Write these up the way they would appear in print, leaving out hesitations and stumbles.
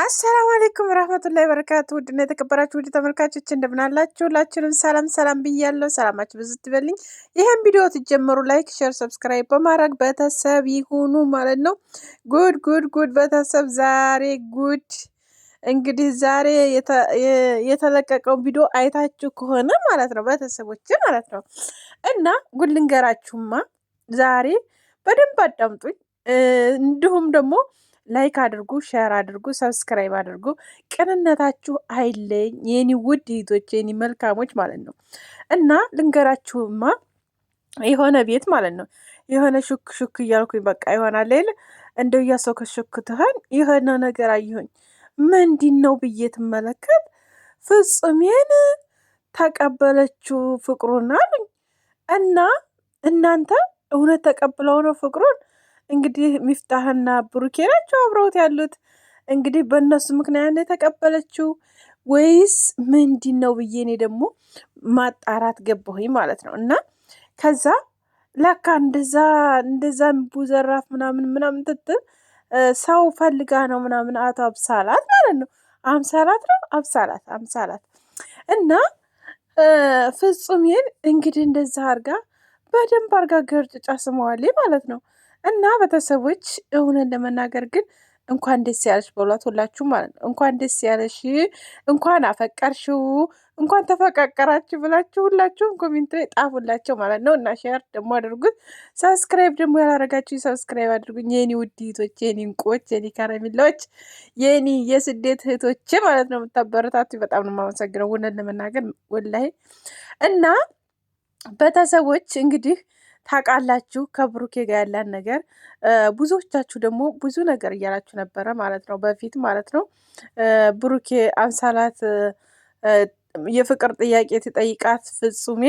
አሰላሙ አለይኩም ወራህመቱላሂ ወበረካቱ። ውድና የተከበራችሁ ውድ ተመልካቾች እንደምን አላችሁ? ሁላችሁንም ሰላም ሰላም ብያለሁ። ሰላማችሁ ብዙ ትበልኝ። ይሄን ቪዲዮ ትጀምሩ ላይክ፣ ሼር፣ ሰብስክራይብ በማድረግ ቤተሰብ ይሁኑ ማለት ነው። ጉድ ጉድ ጉድ ቤተሰብ ዛሬ ጉድ እንግዲህ ዛሬ የተለቀቀው ቪዲዮ አይታችሁ ከሆነ ማለት ነው ቤተሰቦች ማለት ነው እና ጉድ ልንገራችሁማ ዛሬ በደንብ አዳምጡኝ። እንዲሁም ደግሞ ላይክ አድርጉ፣ ሼር አድርጉ፣ ሰብስክራይብ አድርጉ። ቅንነታችሁ አይለኝ የኔ ውድ እህቶች፣ የኔ መልካሞች ማለት ነው እና ልንገራችሁማ የሆነ ቤት ማለት ነው የሆነ ሹክ ሹክ እያልኩኝ በቃ ይሆናል አይደል እንደው እያሰው ከሹክትህን የሆነ ነገር አየሁኝ። ምንድን ነው ብዬ ትመለከት ፍጹሜን ተቀበለችው ፍቅሩን አሉኝ እና እናንተ እውነት ተቀብለው ነው ፍቅሩን? እንግዲህ ሚፍታህና ብሩኬ ናቸው አብረውት ያሉት። እንግዲህ በእነሱ ምክንያት ነው የተቀበለችው ወይስ ምንድን ነው ብዬ እኔ ደግሞ ማጣራት ገባሁኝ ማለት ነው። እና ከዛ ለካ እንደዛ ቡዘራፍ ምናምን ምናምን ትትል ሰው ፈልጋ ነው ምናምን አቶ አብሳላት ማለት ነው። አምሳላት ነው አምሳላት እና ፍጹሜን እንግዲህ እንደዛ አርጋ በደንብ አርጋ ገርጭጫ ስመዋሌ ማለት ነው። እና ቤተሰቦች እውነት ለመናገር ግን እንኳን ደስ ያለሽ በሏት ሁላችሁ ማለት ነው። እንኳን ደስ ያለሽ፣ እንኳን አፈቀርሽው፣ እንኳን ተፈቃቀራችሁ ብላችሁ ሁላችሁም ኮሜንት ላይ ጣፉላቸው ማለት ነው። እና ሼር ደግሞ አድርጉት። ሰብስክራይብ ደግሞ ያላረጋችሁ ሰብስክራይብ አድርጉኝ የኔ ውድ እህቶች፣ የኔ እንቁዎች፣ የኔ ከረሚላዎች፣ የኔ የስደት እህቶች ማለት ነው። የምታበረታቱ በጣም ነው የማመሰግነው እውነት ለመናገር ወላሂ። እና ቤተሰቦች እንግዲህ ታውቃላችሁ ከብሩኬ ጋር ያለን ነገር። ብዙዎቻችሁ ደግሞ ብዙ ነገር እያላችሁ ነበረ ማለት ነው በፊት ማለት ነው። ብሩኬ አምሳላት የፍቅር ጥያቄ ትጠይቃት ፍጹሜ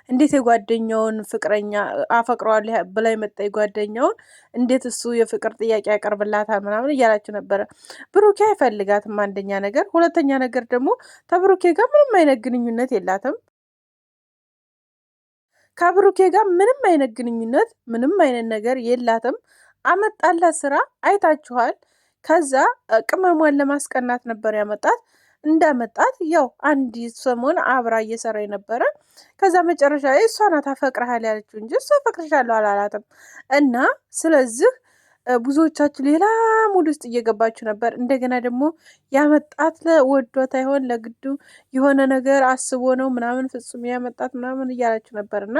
እንዴት የጓደኛውን ፍቅረኛ አፈቅረዋለሁ ብላ የመጣ ጓደኛውን እንዴት እሱ የፍቅር ጥያቄ ያቀርብላታል ምናምን እያላችሁ ነበረ። ብሩኬ አይፈልጋትም አንደኛ ነገር፣ ሁለተኛ ነገር ደግሞ ከብሩኬ ጋር ምንም አይነት ግንኙነት የላትም። ከብሩኬ ጋር ምንም አይነት ግንኙነት ምንም አይነት ነገር የላትም። አመጣላት ስራ አይታችኋል። ከዛ ቅመሟን ለማስቀናት ነበር ያመጣት። እንዳመጣት ያው አንድ ሰሞን አብራ እየሰራ ነበረ። ከዛ መጨረሻ ላይ እሷ ናት አፈቅርሃል ያለችው እንጂ እሷ አፈቅርሻለሁ አላላትም። እና ስለዚህ ብዙዎቻችሁ ሌላ ሙድ ውስጥ እየገባችሁ ነበር። እንደገና ደግሞ ያመጣት ለወዷት አይሆን ለግዱ የሆነ ነገር አስቦ ነው ምናምን ፍጹም ያመጣት ምናምን እያላችሁ ነበር። እና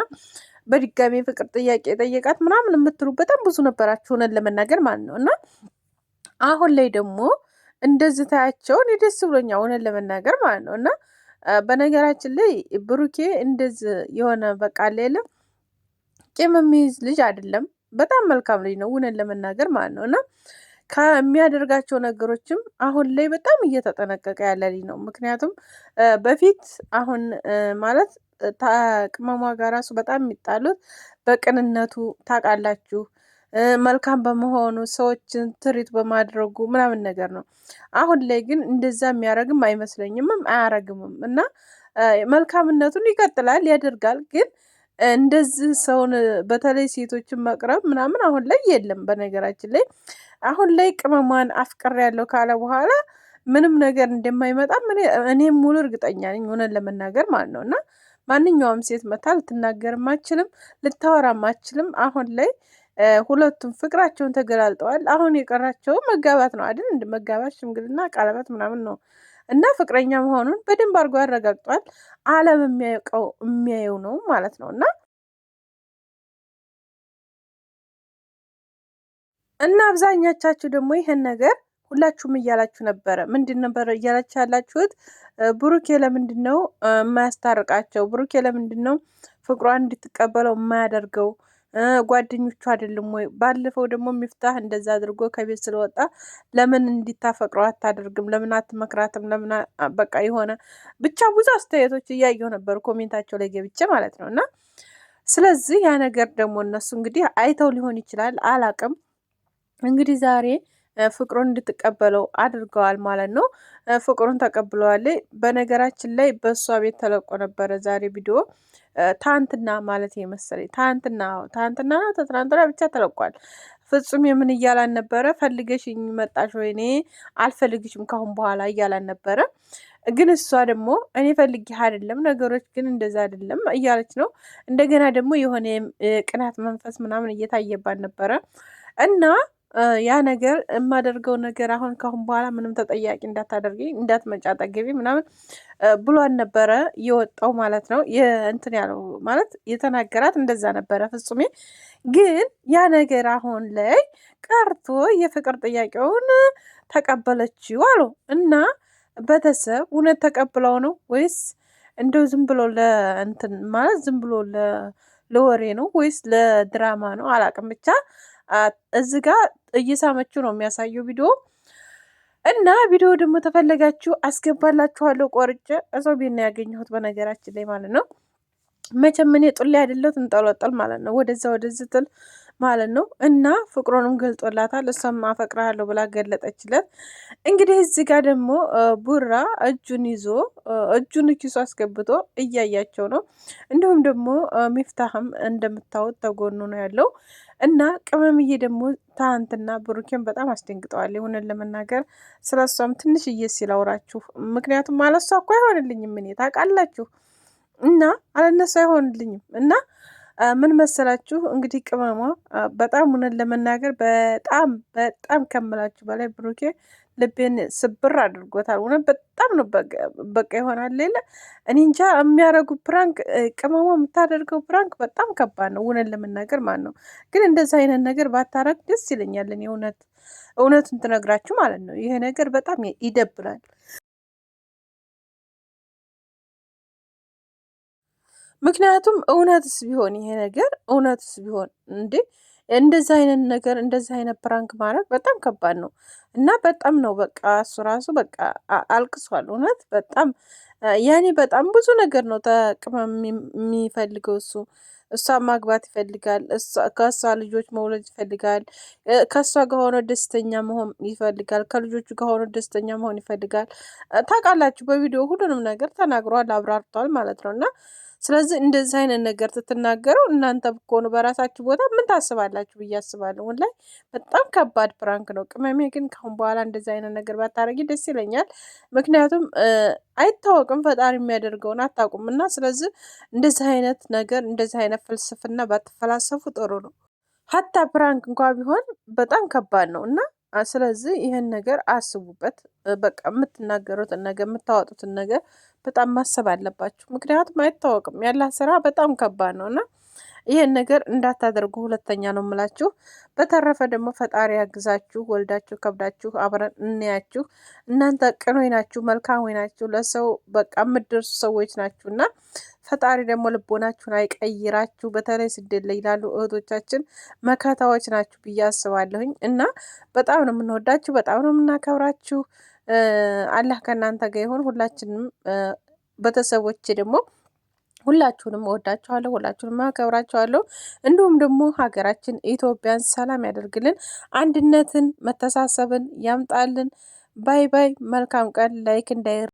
በድጋሚ ፍቅር ጥያቄ ጠየቃት ምናምን የምትሉ በጣም ብዙ ነበራችሁ ሆነን ለመናገር ማለት ነው። እና አሁን ላይ ደግሞ እንደዚህ ታያቸው እኔ ደስ ብሎኛል ሆነን ለመናገር ማለት ነው። እና በነገራችን ላይ ብሩኬ እንደዚህ የሆነ በቃ የለም ቂም የሚይዝ ልጅ አይደለም። በጣም መልካም ልጅ ነው እውነት ለመናገር ማለት ነው። እና ከሚያደርጋቸው ነገሮችም አሁን ላይ በጣም እየተጠነቀቀ ያለ ልጅ ነው። ምክንያቱም በፊት አሁን ማለት ቅመሟ ጋር ራሱ በጣም የሚጣሉት በቅንነቱ ታውቃላችሁ፣ መልካም በመሆኑ ሰዎችን ትሪት በማድረጉ ምናምን ነገር ነው። አሁን ላይ ግን እንደዛ የሚያደርግም አይመስለኝምም አያረግምም። እና መልካምነቱን ይቀጥላል ያደርጋል ግን እንደዚህ ሰውን በተለይ ሴቶችን መቅረብ ምናምን አሁን ላይ የለም። በነገራችን ላይ አሁን ላይ ቅመሟን አፍቅር ያለው ካለ በኋላ ምንም ነገር እንደማይመጣም እኔም ሙሉ እርግጠኛ ነኝ ሆነን ለመናገር ማለት ነው። እና ማንኛውም ሴት መታ ልትናገርም አችልም ልታወራም አችልም። አሁን ላይ ሁለቱም ፍቅራቸውን ተገላልጠዋል። አሁን የቀራቸው መጋባት ነው አይደል? እንደ መጋባት ሽምግልና፣ ቀለበት ምናምን ነው። እና ፍቅረኛ መሆኑን በደንብ አድርጎ ያረጋግጧል። ዓለም የሚያየው ነው ማለት ነው። እና አብዛኛቻችሁ ደግሞ ይሄን ነገር ሁላችሁም እያላችሁ ነበረ። ምንድን ነበር እያላችሁ ያላችሁት? ብሩኬ ለምንድን ነው የማያስታርቃቸው? ብሩኬ ለምንድን ነው ፍቅሯን እንድትቀበለው የማያደርገው? ጓደኞቹ አይደለም ወይ? ባለፈው ደግሞ ሚፍታህ እንደዛ አድርጎ ከቤት ስለወጣ ለምን እንዲታፈቅረው አታደርግም? ለምን አትመክራትም? ለምን በቃ የሆነ ብቻ ብዙ አስተያየቶች እያየሁ ነበር ኮሜንታቸው ላይ ገብቼ ማለት ነው። እና ስለዚህ ያ ነገር ደግሞ እነሱ እንግዲህ አይተው ሊሆን ይችላል አላቅም። እንግዲህ ዛሬ ፍቅሩን እንድትቀበለው አድርገዋል ማለት ነው። ፍቅሩን ተቀብለዋለች። በነገራችን ላይ በእሷ ቤት ተለቆ ነበረ ዛሬ ቪዲዮ ታንትና ማለት መሰለኝ ታንትና ነው ተትናንትና ብቻ ተለቋል። ፍጹም የምን እያላን ነበረ? ፈልገሽኝ መጣሽ ወይ? እኔ አልፈልግሽም ካሁን በኋላ እያላን ነበረ። ግን እሷ ደግሞ እኔ ፈልጌ አይደለም ነገሮች ግን እንደዛ አይደለም እያለች ነው። እንደገና ደግሞ የሆነ ቅናት መንፈስ ምናምን እየታየባት ነበረ እና ያ ነገር የማደርገው ነገር አሁን ካሁን በኋላ ምንም ተጠያቂ እንዳታደርገኝ እንዳትመጪ አጠገቤ ምናምን ብሏን ነበረ የወጣው ማለት ነው። እንትን ያለው ማለት የተናገራት እንደዛ ነበረ ፍጹሜ። ግን ያ ነገር አሁን ላይ ቀርቶ የፍቅር ጥያቄውን ተቀበለችው አሉ እና ቤተሰብ እውነት ተቀብለው ነው ወይስ እንደው ዝም ብሎ ለእንትን ማለት ዝም ብሎ ለወሬ ነው ወይስ ለድራማ ነው? አላቅም ብቻ እዚህ ጋር እየሳመችው ነው የሚያሳየው ቪዲዮ እና ቪዲዮ ደግሞ ተፈለጋችሁ አስገባላችኋለሁ። ቆርጬ እዛው ቤት ነው ያገኘሁት በነገራችን ላይ ማለት ነው። መቼም እኔ ጡል አይደለሁ ትንጠለጠል ማለት ነው ወደዛ ወደዚህ ትል ማለት ነው። እና ፍቅሩንም ገልጦላታል። እሷም አፈቅርሃለሁ ብላ ገለጠችለት። እንግዲህ እዚህ ጋር ደግሞ ቡራ እጁን ይዞ እጁን ኪሱ አስገብቶ እያያቸው ነው። እንዲሁም ደግሞ ሚፍታህም እንደምታዩት ተጎኑ ነው ያለው እና ቅመምዬ ደግሞ ትናንትና ብሩኬን በጣም አስደንግጠዋል። የሆነን ለመናገር ስለ እሷም ትንሽ ሲል አውራችሁ ምክንያቱም ማለት እሷ እኮ አይሆንልኝም እኔ ታውቃላችሁ እና አለነሱ አይሆንልኝም እና ምን መሰላችሁ እንግዲህ ቅመሟ በጣም እውነት ለመናገር በጣም በጣም ከምላችሁ በላይ ብሩኬ ልቤን ስብር አድርጎታል። እውነት በጣም ነው በቃ ይሆናል ሌለ እኔ እንጃ የሚያደርጉ ፕራንክ ቅመሟ የምታደርገው ፕራንክ በጣም ከባድ ነው እውነት ለመናገር ማለት ነው። ግን እንደዛ አይነት ነገር ባታረግ ደስ ይለኛል እኔ እውነቱን ትነግራችሁ ማለት ነው። ይሄ ነገር በጣም ይደብራል። ምክንያቱም እውነትስ ቢሆን ይሄ ነገር እውነትስ ቢሆን እንዴ እንደዚህ አይነት ነገር እንደዚህ አይነት ፕራንክ ማድረግ በጣም ከባድ ነው እና በጣም ነው በቃ እሱ ራሱ በቃ አልቅሷል። እውነት በጣም ያኔ በጣም ብዙ ነገር ነው ተቅመም የሚፈልገው እሱ እሷ ማግባት ይፈልጋል። ከእሷ ልጆች መውለድ ይፈልጋል። ከእሷ ጋር ሆኖ ደስተኛ መሆን ይፈልጋል። ከልጆቹ ጋር ሆኖ ደስተኛ መሆን ይፈልጋል። ታውቃላችሁ በቪዲዮ ሁሉንም ነገር ተናግሯል፣ አብራርቷል ማለት ነው እና ስለዚህ እንደዚህ አይነት ነገር ስትናገሩ እናንተ ብትሆኑ በራሳችሁ ቦታ ምን ታስባላችሁ ብዬ አስባለሁ። ላይ በጣም ከባድ ፕራንክ ነው። ቅመሜ ግን ካሁን በኋላ እንደዚህ አይነት ነገር ባታረጊ ደስ ይለኛል። ምክንያቱም አይታወቅም ፈጣሪ የሚያደርገውን አታውቁም እና ስለዚህ እንደዚህ አይነት ነገር እንደዚህ አይነት ፍልስፍና ባትፈላሰፉ ጥሩ ነው። ሀታ ፕራንክ እንኳ ቢሆን በጣም ከባድ ነው እና ስለዚህ ይህን ነገር አስቡበት። በቃ የምትናገሩትን ነገር የምታወጡትን ነገር በጣም ማሰብ አለባችሁ። ምክንያቱም አይታወቅም ያላ ስራ በጣም ከባድ ነው እና ይህን ነገር እንዳታደርጉ ሁለተኛ ነው የምላችሁ። በተረፈ ደግሞ ፈጣሪ ያግዛችሁ። ወልዳችሁ ከብዳችሁ አብረን እንያችሁ። እናንተ ቅኖች ናችሁ፣ መልካም ናችሁ፣ ለሰው በቃ የምትደርሱ ሰዎች ናችሁ እና ፈጣሪ ደግሞ ልቦናችሁን አይቀይራችሁ። በተለይ ስደት ላይ ላሉ እህቶቻችን መከታዎች ናችሁ ብዬ አስባለሁኝ እና በጣም ነው የምንወዳችሁ፣ በጣም ነው የምናከብራችሁ። አላህ ከእናንተ ጋር ይሁን። ሁላችንም ቤተሰቦቼ ደግሞ ሁላችሁንም እወዳችኋለሁ፣ ሁላችሁንም አከብራችኋለሁ። እንዲሁም ደግሞ ሀገራችን ኢትዮጵያን ሰላም ያደርግልን፣ አንድነትን መተሳሰብን ያምጣልን። ባይ ባይ። መልካም ቀን። ላይክ እንዳይ